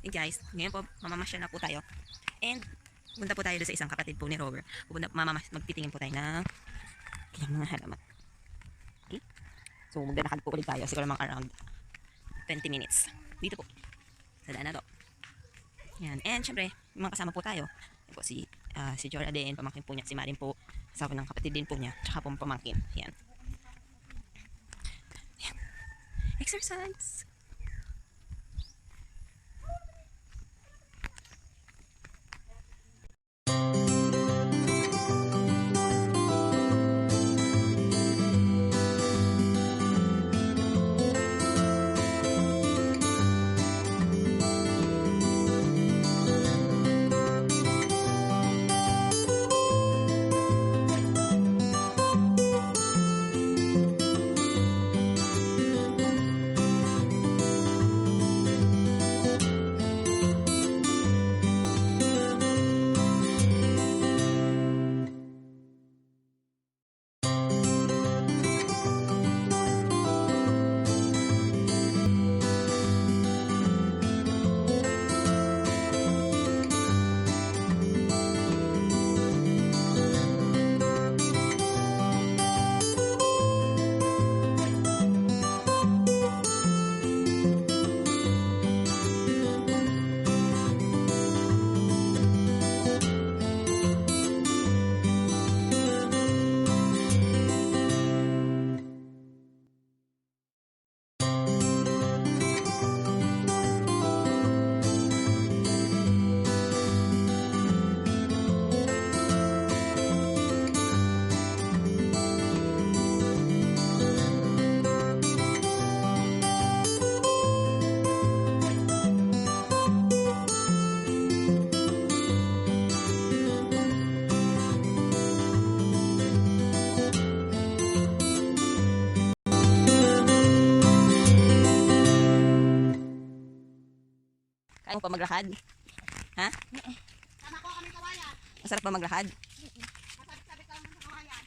Hey guys, ngayon po mamamasyal na po tayo. And punta po tayo doon sa isang kapatid po ni Rover. Magtitingin po tayo ng kanyang mga halaman. Okay? So maglalakad po ulit tayo. Siguro mga around 20 minutes. Dito po. Sa daan na to. Yan. And syempre, mga kasama po tayo. Yan po si Jora din, pamangkin po niya. Si Marin po, asawa ng kapatid din po niya. Tsaka po pamangkin. Yan. Yan. Exercise! Kaya mo pa maglakad? Ha? Sama ko kami kawayan. Masarap pa maglakad? Sabit-sabit lang sa kawayan.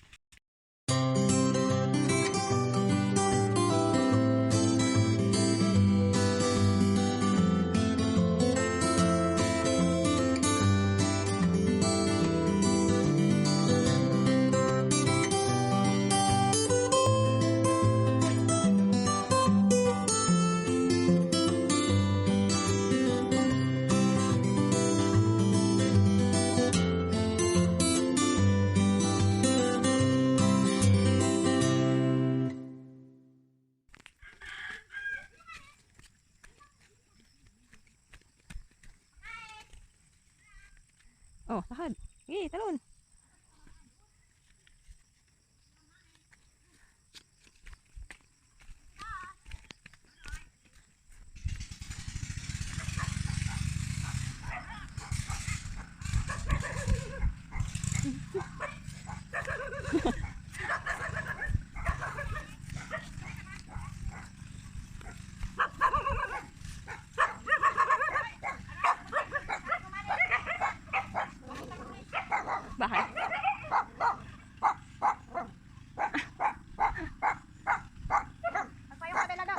Oh, lakad. Sige, talon. Bakit? Magpayo ka nila daw.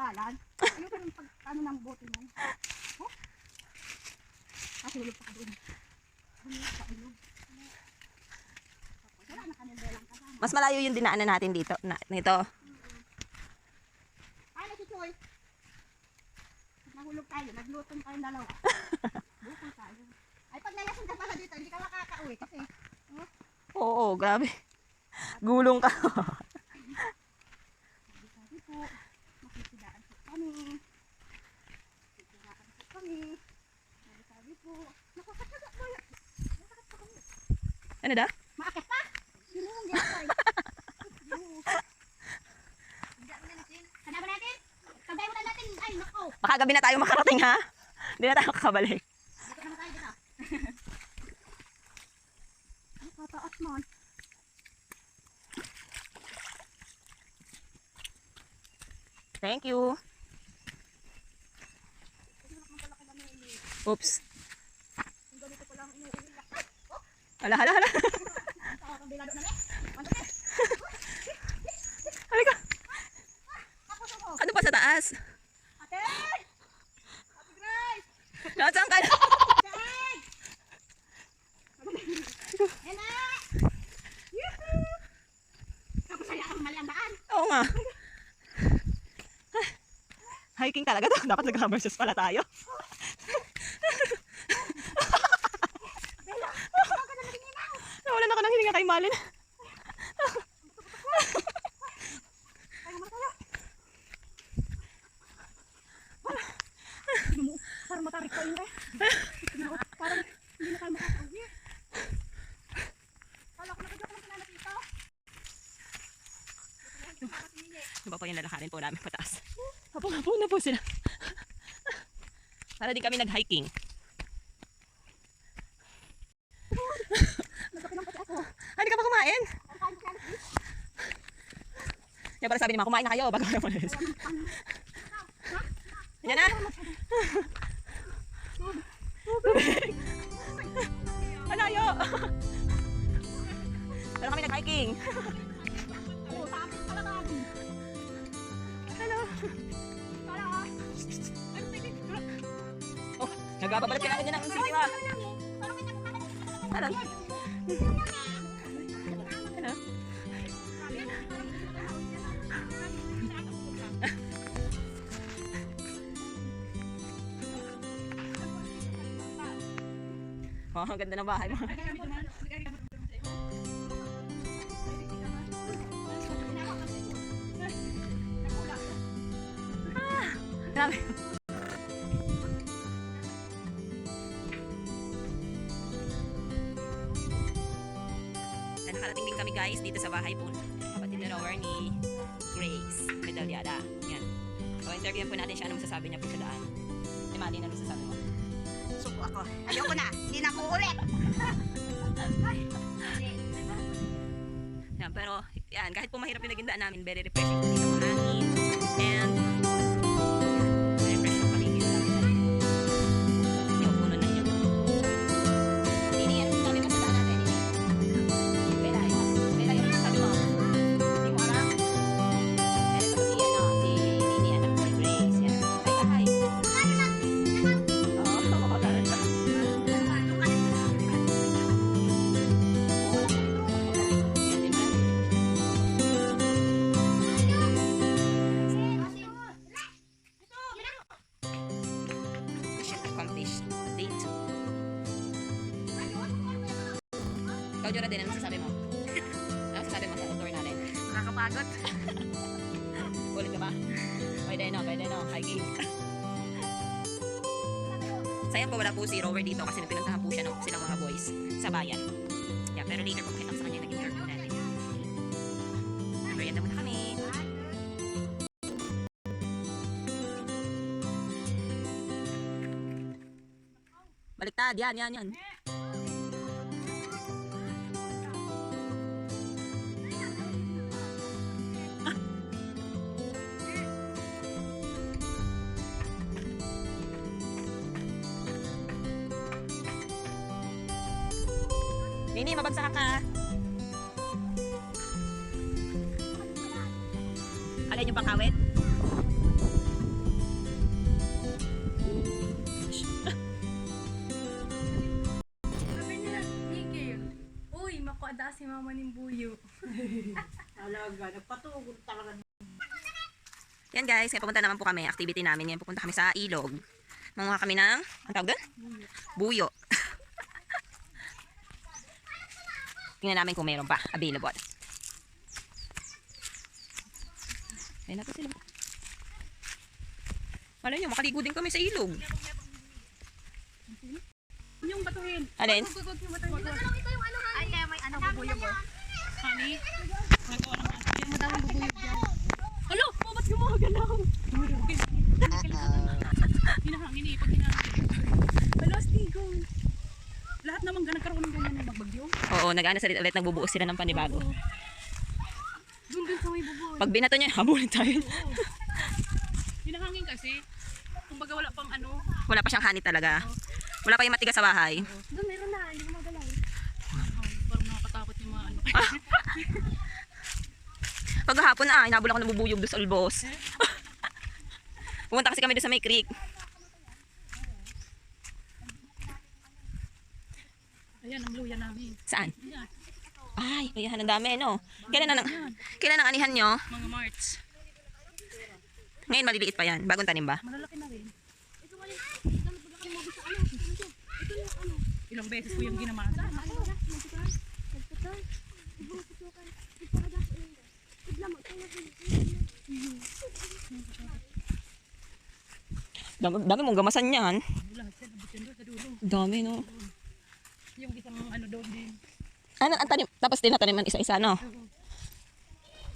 Dalan. Ano pa yung ano ng bote mo? Oh? Kasulog pa ka doon. Sa ilog. Wala na kanilang kasama. Mas malayo yung dinaanan natin dito. Nito. Ano si Choy? Nahulog tayo. Naglutong tayong dalawa. Bukong tayo. Ay pag nalasing ka pala dito, hindi ka makakauwi kasi. Oo, grabe. Gulong ka. Sabi po, makisidaan po kami. Makisidaan po kami. Sabi po, nakakataga po yan. Nakakataga po kami. Ano da? Maakit pa? Yun yung gilapay. Baka gabi na tayo makarating ha. Hindi na tayo kakabalik. Dito naman tayo dito. Ay, tataas man. Thank you. Oops. Yung ganito ko lang inuuwi. Hala, hala, hala. Ang bilado na eh. Halika. Tapos ako. Ano pa sa taas? Ate! Ate Grace! Nasaan ka na? Dad! Ena! Yuhu! Tapos saya ang mali ang daan. Oo nga. Hiking talaga to. Dapat nag-hammersus pala tayo. Nawalan ako ng hininga kay Malin. Tayo muna tayo. Parang matarik ko yun eh. Parang hindi na tayo makakauwi. Kala ko nakadyo ko lang pinanap dito. Iba pa yung lalakarin po namin pataas. Hapong-hapong na po sila. Para din kami nag-hiking. Nagkapi ng pati ako. Hindi ka pa kumain. Ang kain ko kaya Yan para sabi ni Ma, kumain na kayo bago kayo malis. Yan na. Malayo. Pero kami nag-hiking. Oo, tapos talaga. Hello. Kala ah. Ano pwede? Oh, nagpapabalat ka namin dyan ng sisiwa. Parang may nakakala. Ano? Ano? Oh, ang ganda ng bahay mo. Grabe. Nakarating din kami guys dito sa bahay po. Kapatid na rower ni Grace Medalyada. Yan. So interviewin po natin siya. Ano masasabi niya po sa daan? Ni Manny, ano masasabi mo? Suko ako. Ayoko na. Hindi na ako ulit. Yan, pero yan, kahit po mahirap yung naging daan namin, very refreshing po dito mahangin. And very fresh yung paligid namin sa yung puno ng yung. Nini, ano sabi mo sa daan natin? Nini? Bella, yung sabi mo? Hindi mo alam? Yan, ito si, si Nini, anak ni Grace. Yan. Hi ka, hi. Oo, makakaroon ka. Yan, di ba? Mission accomplished. Day 2. Ikaw, Jora, din, ano masasabi mo? Ano masasabi mo sa tour natin? Nakakapagod. Ulit ka ba? Pwede no, hiking. Sayang po wala po si Rover dito kasi pinuntahan po siya ng silang mga boys sa bayan. Yeah, pero later po makita ko sa kanya yung nag-interview natin. Merienda muna kami. Baliktad, yan. Nini, mabagsak ka. Alin yung pangkawit? Sabi niya, Miguel, uy, makuada si mama ng buyo. Talaga, nagpatugod talaga. Yan guys, kaya pupunta naman po kami. Activity namin ngayon, pupunta kami sa ilog. Manguha kami ng, ang tawag doon? Buyo. Tingnan namin kung mayroon pa available. Ayun na po sila. Alam nyo, makaligo din kami sa ilog. Yung batuhin. Alin? Gugod yung batuhin. Ay, kaya may ano, bubuyog mo. Honey, nagawa ng yung madaming bubuyog dyan. Alo, ba't gumagalaw? Hinahangin eh, pag hinahangin. Alas, tigong. Lahat naman nagkaroon ng ganyan ng magbagyo. Oo, nag-ano sila ulit, nagbubuo sila ng panibago. Doon sa may bubon. Pag binato niya, habulin tayo. Hinahangin kasi. Kumbaga wala pang ano. Wala pa siyang hanit talaga. Wala pa yung matigas sa bahay. Doon meron na, hindi ko magalaw. Parang nakakatakot yung mga ano. Paghahapon na, inabol ako nabubuyog doon sa Ulbos. Pumunta kasi kami doon sa may creek. Ayan, ang luya namin. Saan? Ayan, Ay, kaya ang dami, no? Kailan ang anihan nyo? mga March. Ngayon maliliit pa yan. Bagong tanim ba? Malalaki na rin. Ito nga yung, dami ko na mo sa ano. Ito yung ano. Ilang beses ko yung ginamasa. Nagputan. Ibang putukan. Iparagas. Tiglam. Dami mong gamasan yan. Lahat yan, abot yan doon sa dulo. Dami, no? Yung isang ano doon din. Ano, ang tanim? Tapos tinataniman isa-isa, no?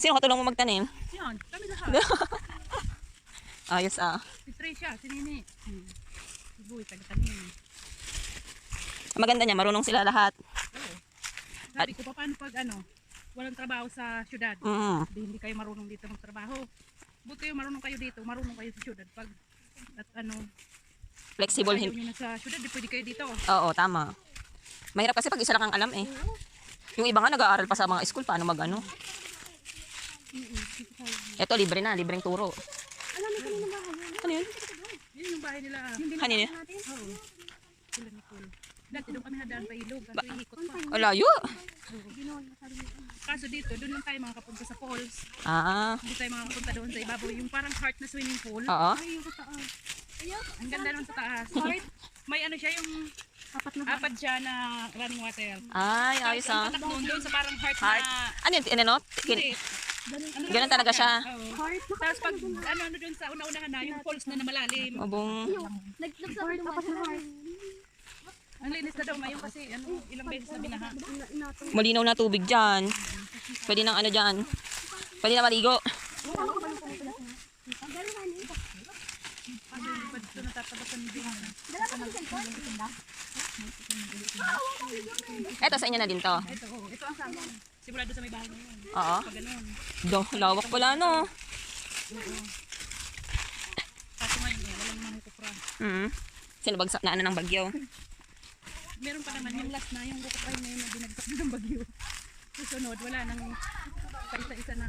Sino katulong mo magtanim? Yan, kami lahat. Ayos, ah. Si Tricia, si Nini. Si Boy, taga-tanim. Maganda niya, marunong sila lahat. Sabi ko pa, paano pag ano, walang trabaho sa syudad? Mm. Hindi kayo marunong dito magtrabaho. Buti kayo marunong kayo dito, marunong kayo sa syudad. Pag at ano, Flexible. ayaw nyo na sa syudad, di pwede kayo dito. Oo, tama. Mahirap kasi pag isa lang ang alam, eh. Yung iba nga nag-aaral pa sa mga school, paano mag-ano? Ito, libre na, libreng turo. Alam mo kanina ba kayo? Ano yun? Yun yung bahay nila. Kanina? Natin? Oo. Sila Nicole. Dati doon kami nadaan pa ilog. Kaso ihikot pa. O, layo. Kaso dito, doon lang tayo makakapunta sa falls. Ah, Hindi tayo makakapunta doon sa ibabaw. Yung parang heart na swimming pool. oo. Ay, yung sa taas. Ang ganda nun sa taas. Heart. May ano siya, yung apat siya na running water. Ay, ayos, ah. Ang patak doon sa parang heart, Heart. na... Ano yun? Ano? Hindi. Ano Ganun talaga siya. Oo. Tapos pag ano doon sa una-unahan na, yung falls na malalim. Abong. Nagsabi pa sa heart. Ang linis na daw ngayon kasi ano, ilang beses na binaha. Malinaw na tubig dyan. Pwede nang ano dyan. Pwede na maligo. Ano yung pa dito natatabasan ng binaha. Eto, sa inyo na din to. Ito, oh, ito ang sama. Sigurado sa may bahay na yun. Oo. Pag ganun. Lawak pala, no? Kaso ngayon eh, walang mangukupra. Sinabagsak na ano ng bagyo. Meron pa naman yung last na, yung kukupra na yun na binagsak ng bagyo. Susunod, wala nang paisa-isa na.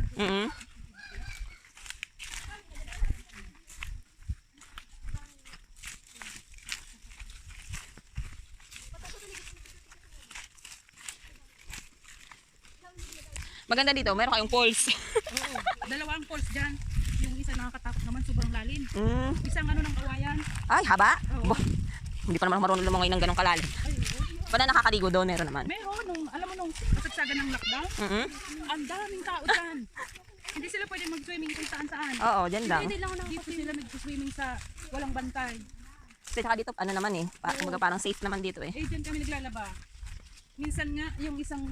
Maganda dito, meron kayong poles. Oo, dalawang falls dyan. Yung isa nakakatakot naman, sobrang lalim. Mm. Isang ano ng kawayan. Ay, haba. Oo. Bah, hindi pa naman marunong lumangoy ng ganong kalalim. Pala nakakaligo doon, meron naman. Meron, alam mo nung kasagsagan ng lockdown, ang daming tao dyan. Hindi sila pwede mag-swimming kung saan-saan. Oo, dyan lang. Hindi lang ako Dito sila nag-swimming sa walang bantay. Kasi saka dito, ano naman eh. Kumbaga parang safe naman dito eh. Eh, dyan kami naglalaba. Minsan nga, yung isang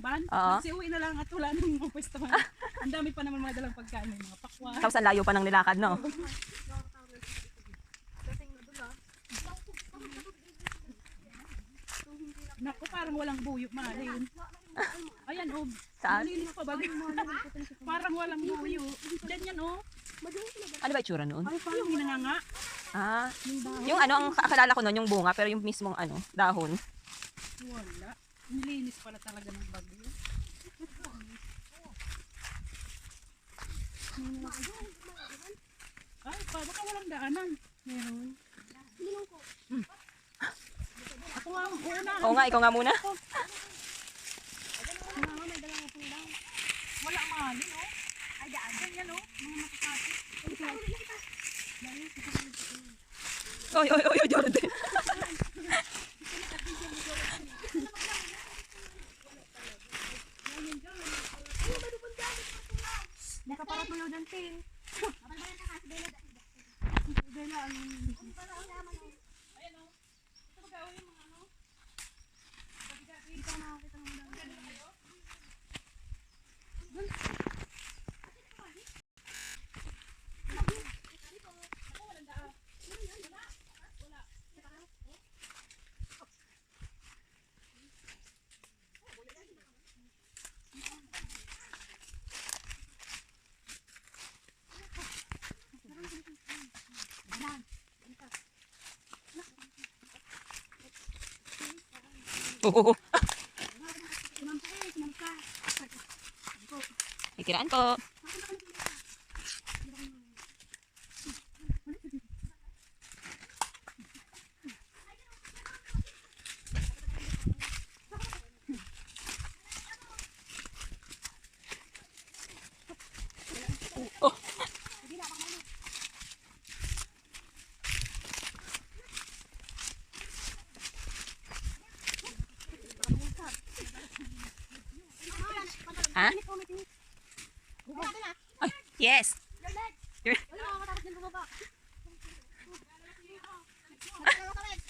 van, Oo. kasi uwi na lang at wala nang mga pwestuhan. Ang dami pa naman mga dalang pagkain, may mga pakwan. Tapos ang layo pa ng nilakad, no? Naku, parang walang buyo, mahalin. Ayan, oh. Saan? Malinis pa ba? Parang walang buyo. Diyan yan, oh. Ano ba itsura noon? Ay, parang hinanganga. Ah, yung ano, ang akala ko noon, yung bunga, pero yung mismong ano, dahon. Wala. Nilinis pala talaga ng bagyo. Ay, baka walang daanan. Meron. Ako nga, una. Oo nga, ikaw nga muna. Wala mahalin, oh. Ay, daan. Yan, oh. Mga makakati. Oy, Jordan. Nakaparapulo ng tin. Oo. Sinampa eh, sinampa. May kiraan po. Oh. Ha? Ay, yes.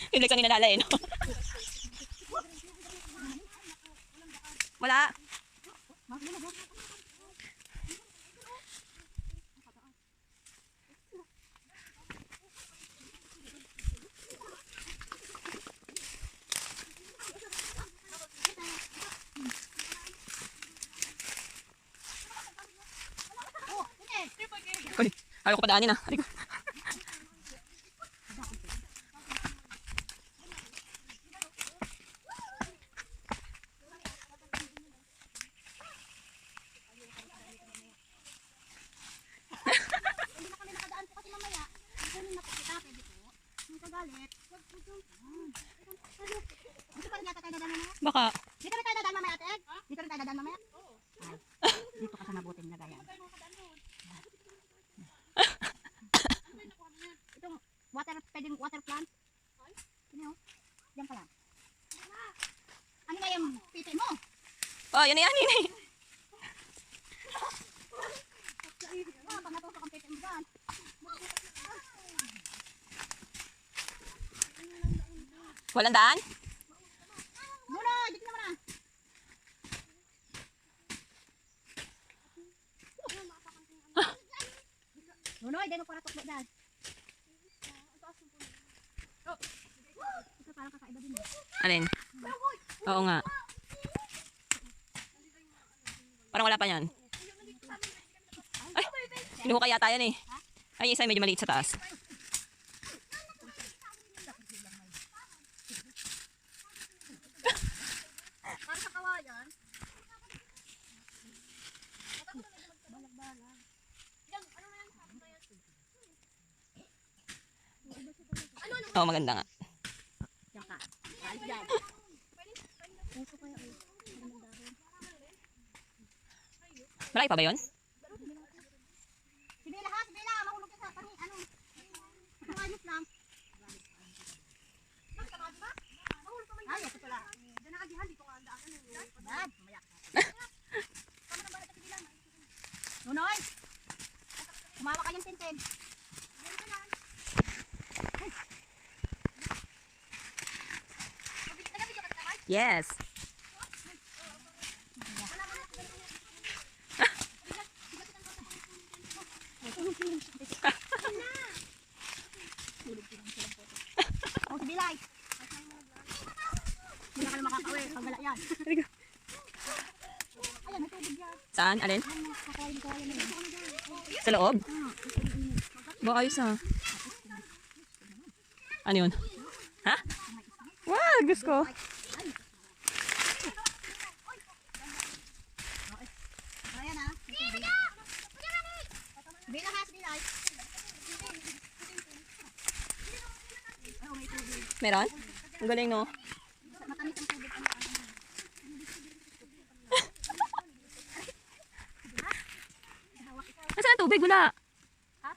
Yung legs ang ninalala eh, no? Wala. Uy, ayaw ko padaanin ah. Aray ko. Hindi na kami nakadaan po kasi mamaya. Ganun na po kita, pwede po. Yung kagalit. Dito pa rin yata tayo dadaan mamaya? Baka. Dito rin tayo dadaan mamaya, Ate Ed? Dito rin tayo dadaan mamaya? Ay, dito ka sa mabuting lagayan. Itong pwedeng water plant. Sino? Diyan pala. Ano na yung piti mo? Oh, yun na yan, yun na yan. Pag natusok ang piti mo dyan. Walang daan? Muna, dito na muna. Nunoy, di mo para tuklo dyan. Ito parang kakaiba din. Alin? Oo nga. Parang wala pa yan. Ay, kinuha kaya tayo yan eh. Ay, isa medyo maliit sa taas. Para sa kawayan. Oo, maganda nga. Diyan ka. Alis dyan. Puso kaya o. Malaki pa ba yun? Si Bella ha, si Bella. Mahulog ka sa pani. Ano? Ayos lang. Ay, ito pala. Diyan nakagihan. Dito nga ang daan. Dad, mayak. Nunoy! Kumawa ka yung tintin. Yes. Oh, si Bilay. Hindi na ka na makakauwi. Paggala yan. Ayan, may tubig yan. Saan? Alin? Kakawain na yan. Sa loob? Ba, ayos ah. Ano yun? Ha? Wow, gusto ko. Ayan ha. Bila ha, Bilay. Oh, may tubig. Meron? Ang galing no? Matamis ang tubig. Nasaan ang tubig? Wala.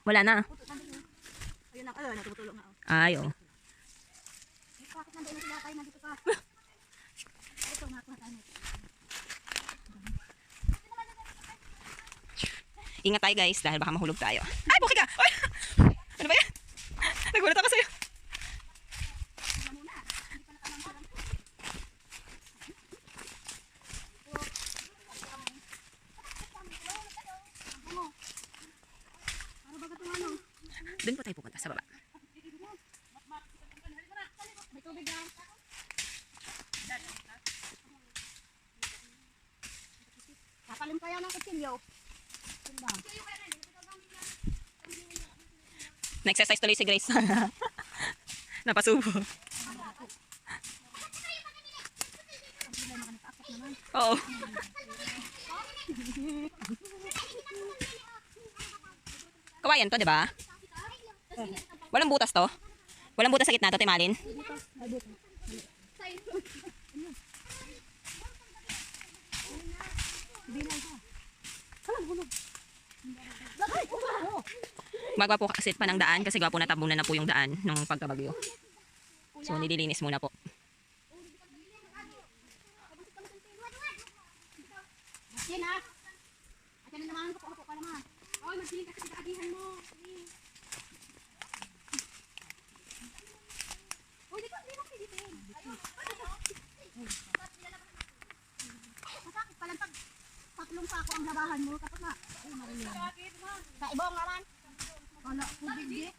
Wala na. Ayun lang, ayun, natutulong na. Ay, oh. Bakit nandiyan na sila tayo, nandito pa. Ito, nakuha tayo. Ingat tayo guys dahil baka mahulog tayo. Ay, buki ka! Ay! Ano ba yan? Nagulat ako sa'yo. Doon po tayo pupunta sa baba. May tubig yan. Kapalim kaya ng kutsilyo. Na-exercise tuloy si Grace. Napasubo. Oo. Kawayan to, di ba? Walang butas to? Walang butas sa gitna to, Timalin? Gumagawa po kasi pa ng daan kasi gawa po natabunan na po yung daan nung pagkabagyo. So, nililinis muna po. Yan ah. At yan naman ko pa naman. Oh, magsiling kasi sa agihan mo. Oh, di ko dito. Ayun. Masakit pa lang pag tatlong sako ang labahan mo tapos na. Ay, marinig. Sa ibong naman. Wala, kubig di.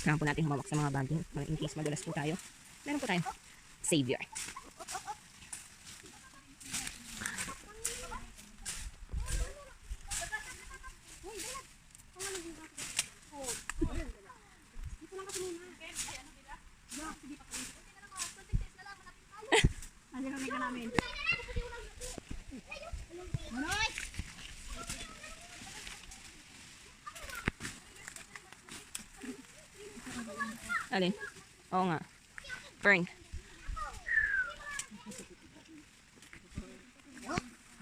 Kailangan po natin humawak sa mga banding para in case madulas po tayo. Meron po tayo. Savior. Narinig ka namin. Manoy! Alin? Oo nga. Burn.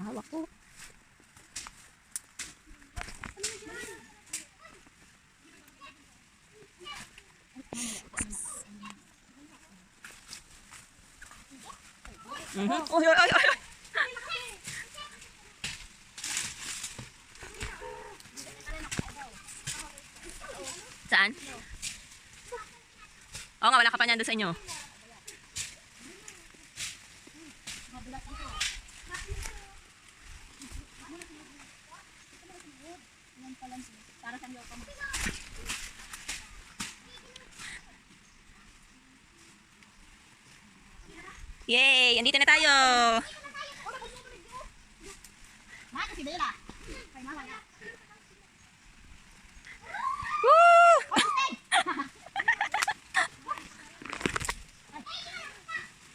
Hawak po. Oy, oy, oy, oy. Saan? Oo nga, wala ka pa niyan doon sa inyo. Para sa iyo pa mo. Yay! Andito na tayo! Ma, kasi dila. Kay mama na. Woo!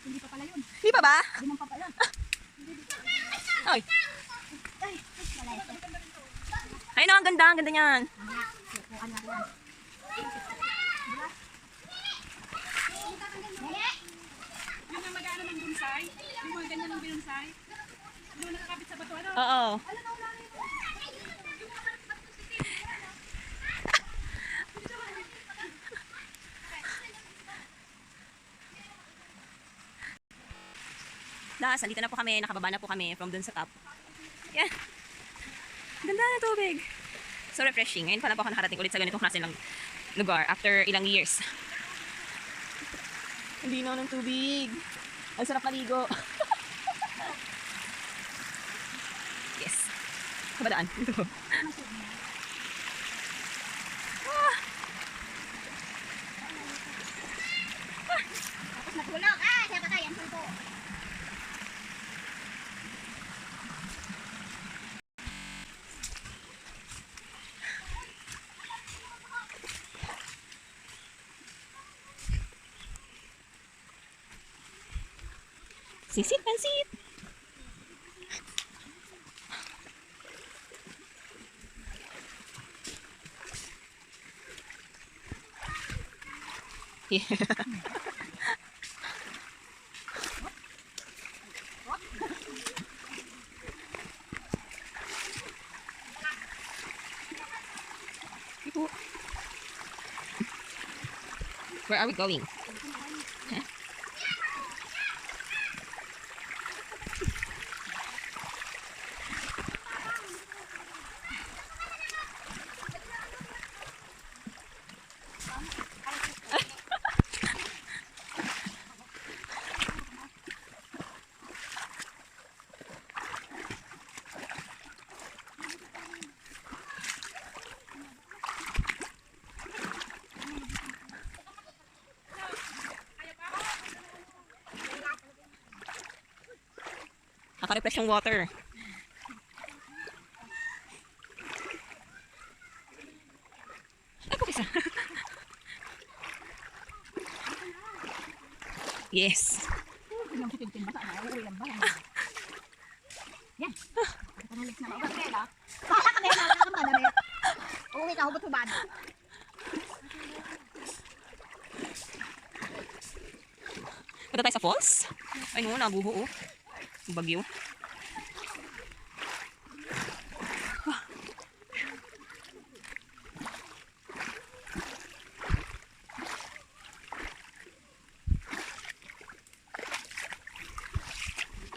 Hindi pa pala yun. Di pa ba? Hindi man pa pala. Ay! Ay, wala ito. Ay no, ang ganda, ang ganda niyan. Kukuhan na lang. Yung mga mag-ano ng bonsai, yung mga ganyan ng bonsai, yung nakakabit sa bato, ano? Oo. Das, andito na po kami, nakababa na po kami from dun sa top. Yan. Ganda na tubig. So refreshing. Ngayon pa lang po ako nakarating ulit sa ganitong klase ng lugar after ilang years. Hindi na ng tubig. Ang sarap maligo. Yes. Kabadaan. Ito. Tapos natulog. Ah, siya patay. Ang sulpo. Sisit, pansit. Yeah. Where are we going? Huh? Naka-refresh yung water. Ay, po isa. Yes. Tingnan si Tintin, basa na. Uuwi lang ba? Yan. Panulik na maugat rin, ha? Bala ka din, ha? Bala ka madamit. Uuwi ka, hubot-hubad. Punta tayo sa falls. Ay no, nabuho oh. Bagyo.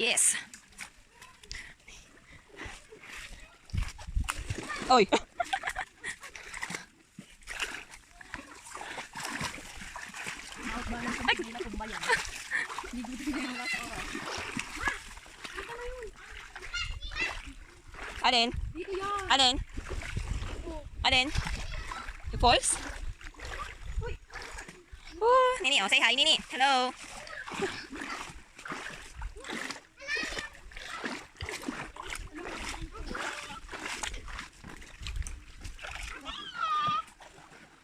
Yes. Oy. Alin? Alin? Alin? Yung falls? Nini, oh, say hi, Nini. Hello.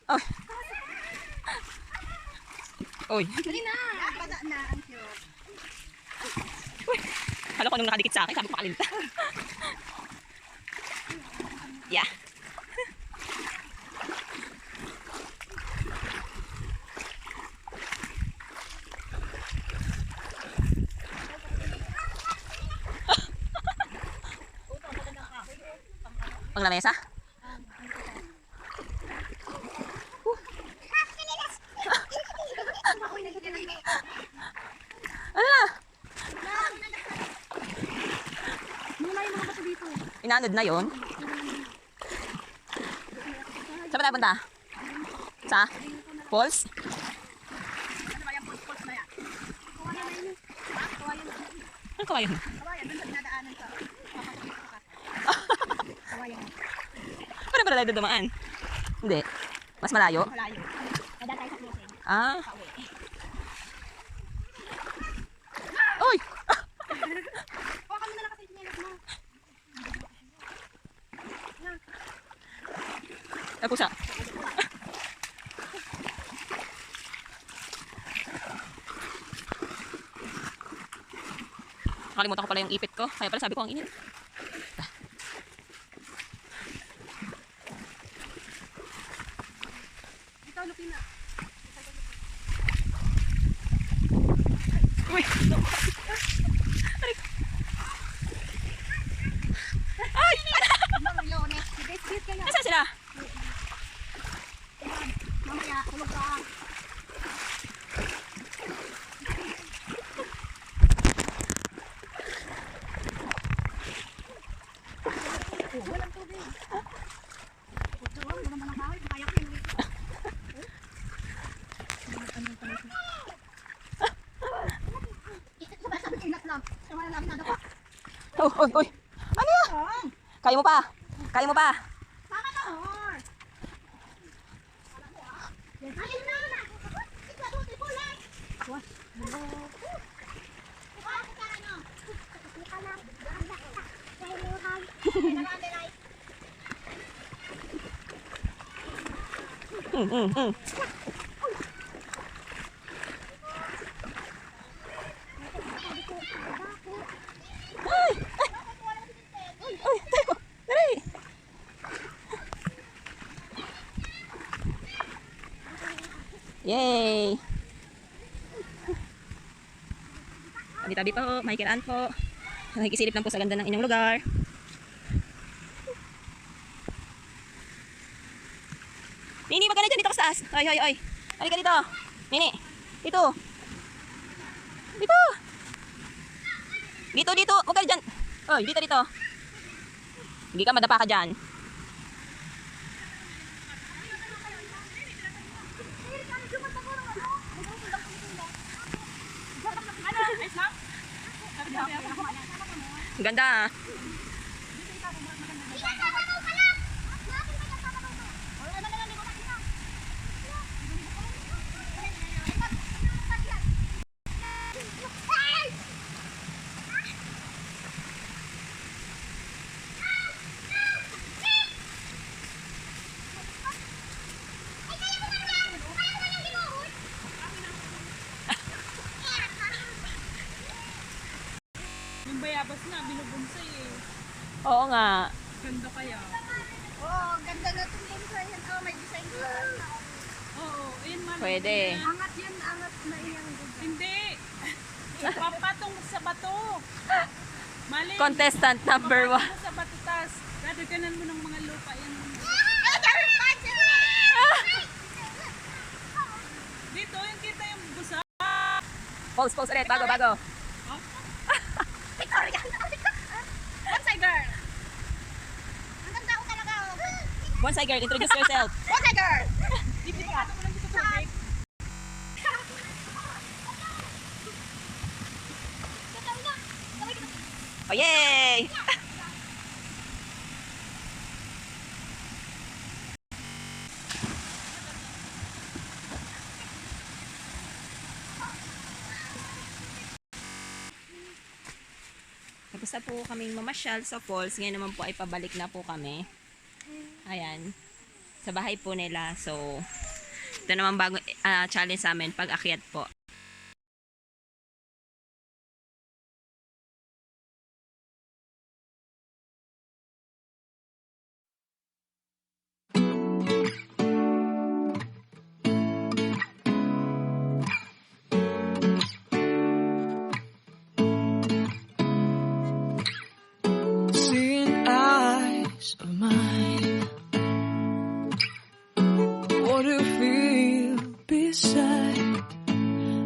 Oh. Oy. Dali na. Basa na ang cute. Hala ko nung nakadikit sa akin, sabi ko pakalinta. Yeah. Pang lamesa? Ala! Inanod na yon. Saan ba tayo punta? Sa? Falls? Ano kawayan? Kawayan, dun sa dinadaanan sa kawayan. Paano ba tayo dumaan? Hindi. Mas malayo? Malayo. Nada tayo sa closing. Ah. Pauwi. Uy! Huwag kami na lang kasi chinelas mo. Ay, pusa. Nakalimutan ko pala yung ipit ko. Kaya pala sabi ko ang init. Ikaw, Lupina. Uy! Ay! Mariones. Sige, kayo. Nasaan sila? Mamaya, tulog ka. Walang tubig. Wala naman ang kahoy. Kaya ko yung sabi inat lang. Sama na lang nadapa. Oh, oy, oy. Ano yan? Kaya mo pa. Kaya mo pa. Sama na, hor. Ayun na na. Ikaw doon, ikulan. Wah, hello. Ay! Ay, tayo. Dali. Yay! Tabi-tabi po, makikilaan po. Nakikisilip lang po sa ganda ng inyong lugar. Nini, wag ka na dyan. Dito ka sa taas. Ay, ay, ay. Halika dito. Nini, dito. Dito. Dito, dito. Wag ka na dyan. Oy, dito, dito. Hindi ka madapa ka dyan. Ganda ah. yung bayabas na, binubunsay eh. Oo nga. Ganda kaya. Oh, ganda na itong bonsai yan. Oh, may design pa. Oo, ayun man. Pwede. Angat yan, angat na iyang design. Hindi. Papatong sa bato. Mali. Contestant number 1. Papatong sa bato, tas dadaganan mo ng mga lupa yan. Dito, yung kita yung busa. Pose ulit. Bago. Victoria! Bonsai girl! Ang ganda ko talaga. Bonsai girl, introduce yourself. Bonsai girl! Dito ka mo lang dito sa tubig. Oh, yay! Tapos na po kaming mamasyal sa falls. Ngayon naman po ay pabalik na po kami. Ayan. Sa bahay po nila. So, ito naman bago challenge sa amin pag akyat po. Seeing eyes of mine, what do you feel beside?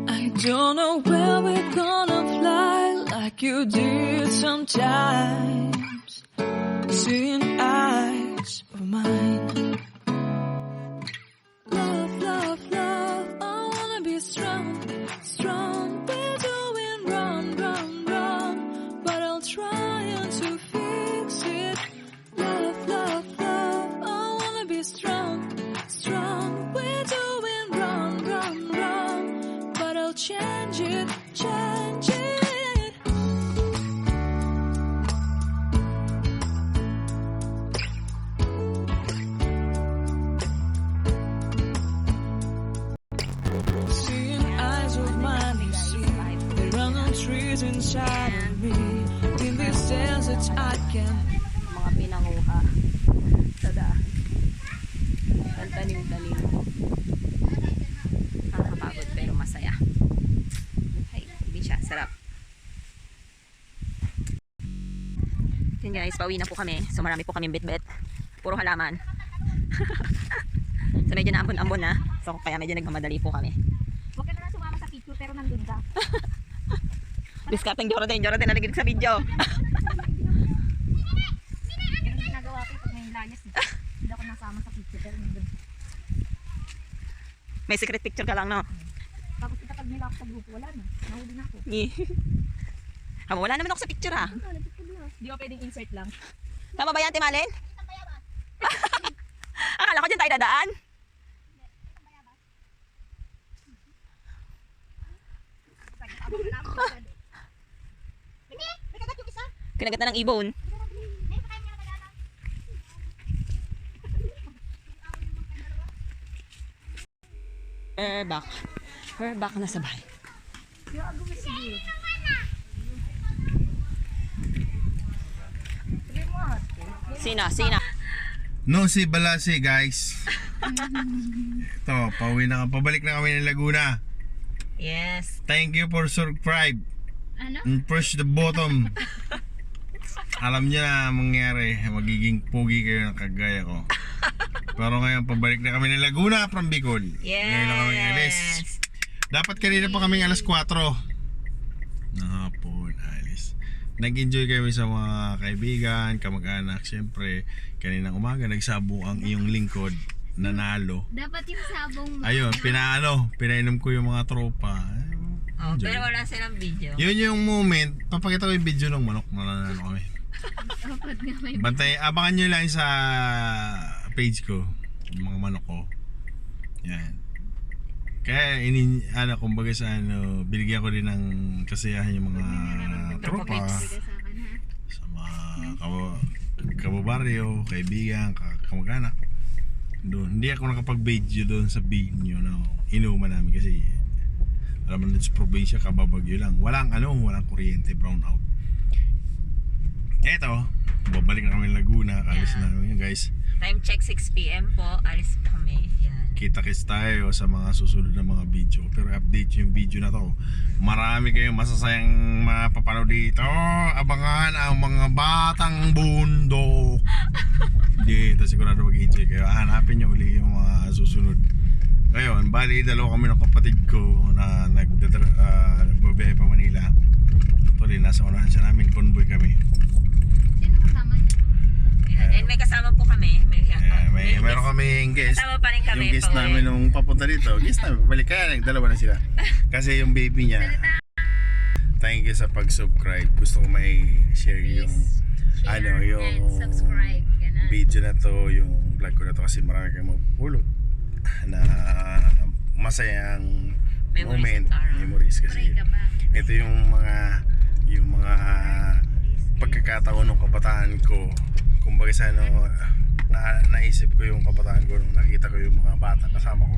I don't know where we're gonna fly like you did sometimes. Seeing eyes of mine, love, I wanna be strong. We're doing wrong, but I'll try to fix it. Love, I wanna be strong. We're doing wrong, but I'll change it. Seeing eyes of mine, you see, there are no trees inside of me. In this desert I can. Mga pinanguha sa daan. Tanim-tanim. Nakakapagod pero masaya. Ay, hindi siya. Sarap. Yun guys, pauwi na po kami. So marami po kaming bit-bit. Puro halaman. So medyo naambon-ambon na. So kaya medyo nagmamadali po kami. Huwag ka na lang sumama sa picture pero nandun ka. Discarding Jordan na nagilig sa video. Yan ang ginagawa ko pag may layas. Hindi ako nasama sa picture pero nandun. May secret picture ka lang, no? Tapos itatag nila ako sa grupo. Wala na. Nahuli na ako. Wala naman ako sa picture, ha? Hindi ko pwedeng insert lang. Tama ba yan, Timalin? Akala ko dyan tayo dadaan. Kinagat na ng ibon. We're back na sa bahay. Sina. No, si Balasi guys. Ito, pauwi na pabalik na kami ng Laguna. Yes. Thank you for subscribe. Ano? And push the bottom. Alam niyo na mangyari, magiging pogi kayo ng kagaya ko. Pero ngayon pabalik na kami ng Laguna from Bicol. Yes. Ngayon na kami alis. Dapat kanina pa kami alas 4 ng hapon alis. Nag-enjoy kami sa mga kaibigan, kamag-anak. Siyempre, kaninang umaga nagsabo ang iyong lingkod, nanalo. Dapat yung sabong mo. Ayun, pinainom ko yung mga tropa. Oh, Enjoy. pero wala silang video. Yun yung moment, papakita ko yung video ng manok na nanalo kami. Dapat nga may Bantay, abangan nyo lang sa page ko, yung mga manok ko. Yan. Kaya kumbaga sa binigyan ko din ng kasiyahan yung mga tropa. Sa mga kababaryo, kaibigan, kamag-anak. Doon, hindi ako nakapag-video doon sa video na inuman namin kasi alam mo sa probinsya kababagyo lang. Walang kuryente, brown out. Eto, babalik na kami Laguna. Alis Yeah. na kami guys. Time check 6 p.m. po. Alis kami. Yan. Kita-kits tayo sa mga susunod na mga video. Pero update yung video na to. Marami kayong masasayang mapapanood dito. Abangan ang mga batang bundok. Dito sigurado mag-enjoy kayo. Hanapin nyo uli yung mga susunod. Ngayon, bali dalawa kami ng kapatid ko na nagbabiyahe pa Manila. Actually, nasa unahan siya namin. Convoy kami. Sino kasama niya? Yan. And may kasama po kami. Meron kaming guest. Kasama pa rin kami. Yung guest pauwi. namin nung papunta dito. Guest namin, balik kaya dalawa na sila. Kasi yung baby niya. Thank you sa pag-subscribe. Gusto ko may share yung yung subscribe. Ganun. video na to, yung vlog ko na to kasi marami kayong mapupulot na masayang Memories moment, at araw. memories kasi ito yung mga pagkakataon ng kabataan ko. Kumbaga sa naisip ko yung kabataan ko nung nakita ko yung mga bata kasama ko.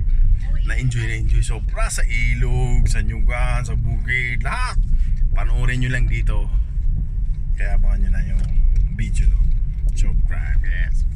Na-enjoy sobra sa ilog, sa nyugan, sa bukid, lahat. Panoorin nyo lang dito. Kaya abangan nyo na yung video. Subscribe, yes.